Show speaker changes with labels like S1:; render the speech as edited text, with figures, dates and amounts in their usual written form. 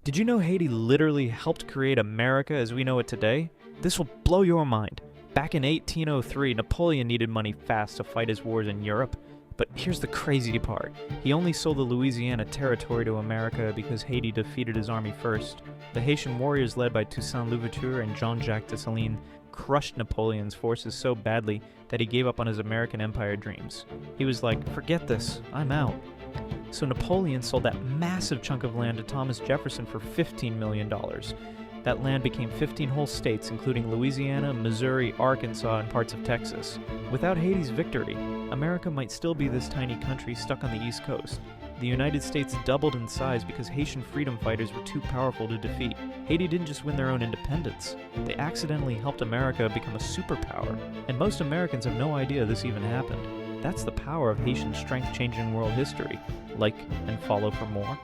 S1: Did you know Haiti literally helped create America as we know it today? This will blow your mind. Back in 1803, Napoleon needed money fast to fight his wars in Europe. But here's the crazy part. He only sold the Louisiana Territory to America because Haiti defeated his army first. The Haitian warriors led by Toussaint Louverture and Jean-Jacques Dessalines crushed Napoleon's forces so badly that he gave up on his American empire dreams. He was like, forget this, I'm out. So Napoleon sold that massive chunk of land to Thomas Jefferson for $15 million. That land became 15 whole states, including Louisiana, Missouri, Arkansas, and parts of Texas. Without Haiti's victory, America might still be this tiny country stuck on the East Coast. The United States doubled in size because Haitian freedom fighters were too powerful to defeat. Haiti didn't just win their own independence, they accidentally helped America become a superpower. And most Americans have no idea this even happened. That's the power of Haitian strength changing world history. Like and follow for more.